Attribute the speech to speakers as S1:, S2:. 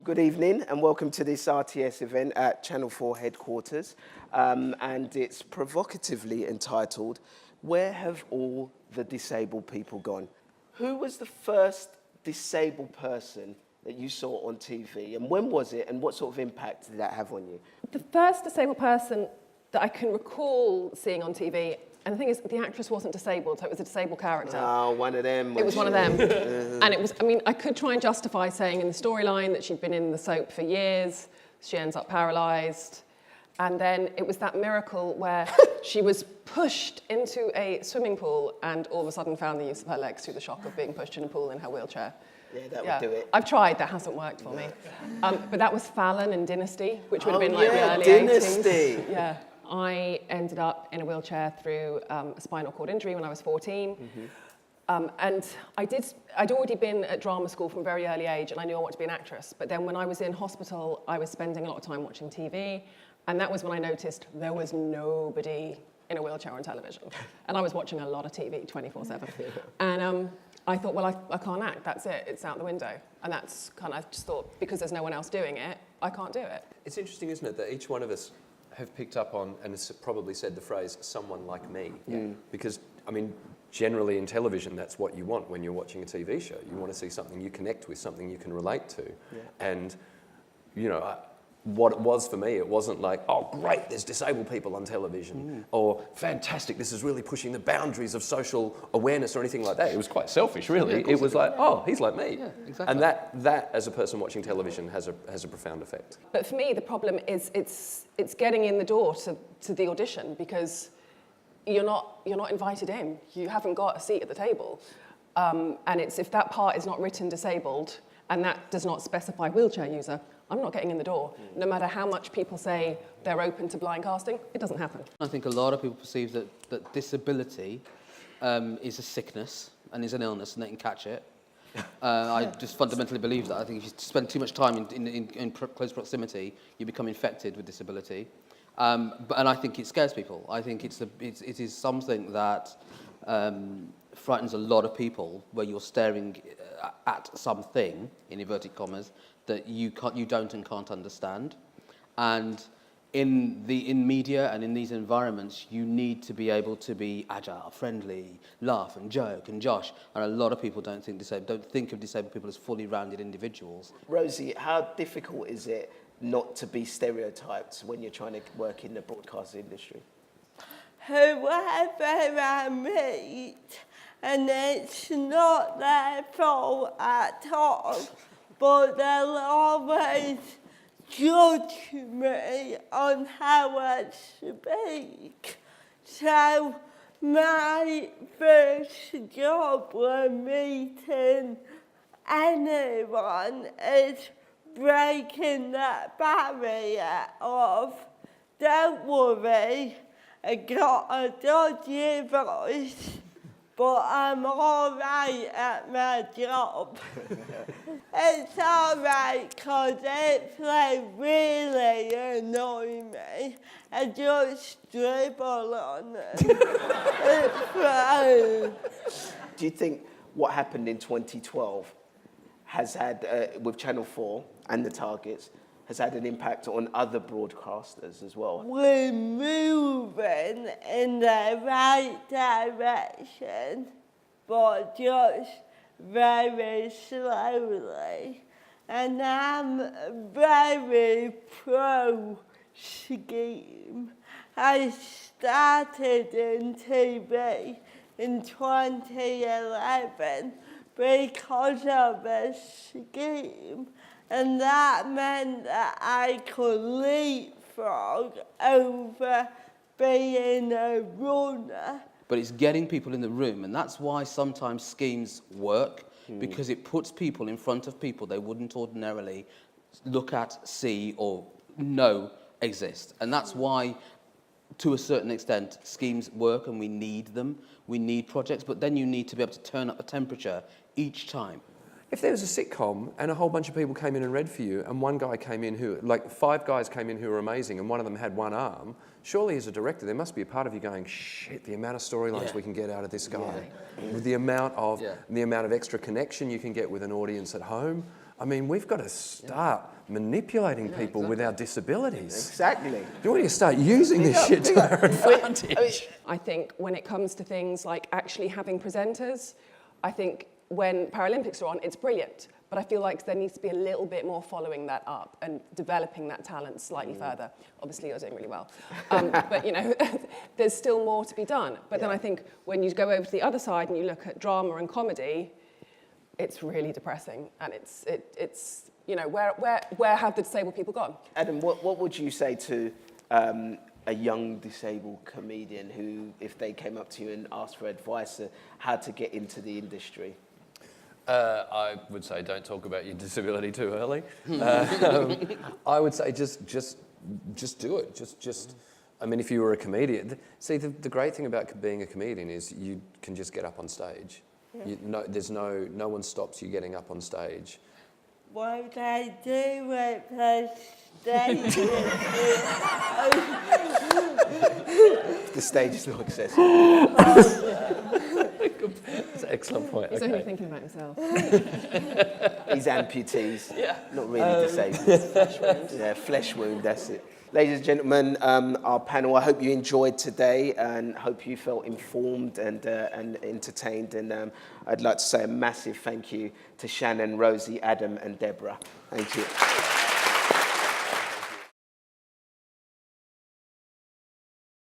S1: Good evening and welcome to this RTS event at Channel 4 headquarters, and it's provocatively entitled, Where Have All the Disabled People Gone? Who was the first disabled person that you saw on TV, and when was it, and what sort of impact did that have on you?
S2: The first disabled person that I can recall seeing on TV, and the thing is, the actress wasn't disabled, so it was a disabled character.
S1: Oh, one of them.
S2: It was one of them. And it was, I mean, I could try and justify saying in the storyline that she'd been in the soap for years, she ends up paralysed, and then it was that miracle where she was pushed into a swimming pool and all of a sudden found the use of her legs through the shock of being pushed in a pool in her wheelchair.
S1: Yeah, that would do it.
S2: I've tried, that hasn't worked for me. But that was Fallon in Dynasty, which would have been like the early
S1: Dynasty.
S2: 80s. Yeah. I ended up in a wheelchair through a spinal cord injury when I was 14. And I'd already been at drama school from a very early age, and I knew I wanted to be an actress. But then when I was in hospital, I was spending a lot of time watching TV, and that was when I noticed there was nobody in a wheelchair on television. And I was watching a lot of TV 24/7. And I thought, well, I can't act, that's it, it's out the window. And that's kind of, I just thought, because there's no one else doing it, I can't do it.
S3: It's interesting, isn't it, that each one of us have picked up on and has probably said the phrase, someone like me. Because, I mean, generally in television, that's what you want when you're watching a TV show. You want to see something you connect with, something you can relate to. And, you know, what it was for me, it wasn't like, oh, great, there's disabled people on television, or fantastic, this is really pushing the boundaries of social awareness or anything like that. It was quite selfish, really. It was like, oh, he's like me.
S4: Yeah, exactly.
S3: And that, as a person watching television, has a profound effect.
S2: But for me, the problem is it's getting in the door to the audition, because you're not invited in. You haven't got a seat at the table. And it's if that part is not written disabled, and that does not specify wheelchair user, I'm not getting in the door. No matter how much people say they're open to blind casting, it doesn't happen.
S4: I think a lot of people perceive that disability is a sickness and is an illness and they can catch it. I just fundamentally believe that. I think if you spend too much time in close proximity, you become infected with disability. And I think it scares people. I think it is something that frightens a lot of people, where you're staring at something, in inverted commas, that you don't and can't understand. And in media and in these environments, you need to be able to be agile, friendly, laugh and joke and josh. And a lot of people don't think of disabled people as fully rounded individuals.
S1: Rosie, how difficult is it not to be stereotyped when you're trying to work in the broadcast industry?
S5: Whoever I meet, and it's not their fault at all, but they'll always judge me on how I speak. So my first job when meeting anyone is breaking that barrier of, don't worry, I got a dodgy voice, but I'm all right at my job. It's all right, because if they really annoy me, I just dribble on them. It's fine.
S1: Do you think what happened in 2012 has had, with Channel 4 and the targets, has had an impact on other broadcasters as well?
S5: We're moving in the right direction, but just very slowly. And I'm very pro-scheme. I started in TV in 2011 because of a scheme. And that meant that I could leapfrog over being a runner.
S4: But it's getting people in the room, and that's why sometimes schemes work, because it puts people in front of people they wouldn't ordinarily look at, see, or know exist. And that's why, to a certain extent, schemes work, and we need them. We need projects, but then you need to be able to turn up the temperature each time.
S3: If there was a sitcom and a whole bunch of people came in and read for you, and one guy came in who, like 5 guys came in who were amazing, and one of them had one arm, surely as a director there must be a part of you going, shit, the amount of storylines we can get out of this guy, with the amount of extra connection you can get with an audience at home, I mean, we've got to start manipulating people with our disabilities.
S1: Exactly.
S3: Do you start using this shit to our advantage?
S2: I think when it comes to things like actually having presenters, I think when Paralympics are on, it's brilliant. But I feel like there needs to be a little bit more following that up and developing that talent slightly further. Obviously, you're doing really well. But, you know, there's still more to be done. But then I think when you go over to the other side and you look at drama and comedy, it's really depressing. And it's you know, where have the disabled people gone?
S1: Adam, what would you say to a young disabled comedian who, if they came up to you and asked for advice on how to get into the industry?
S3: I would say don't talk about your disability too early. I would say just do it. Just. I mean, if you were a comedian, see the great thing about being a comedian is you can just get up on stage. Yeah. There's no one stops you getting up on stage.
S5: What I do with the stage.
S1: The stage is not accessible.
S3: That's an excellent point.
S2: He's only thinking about himself.
S1: He's amputees, not really disabled. Flesh wound. Yeah, flesh wound, that's it. Ladies and gentlemen, our panel, I hope you enjoyed today and hope you felt informed and entertained. And I'd like to say a massive thank you to Shannon, Rosie, Adam and Deborah. Thank you.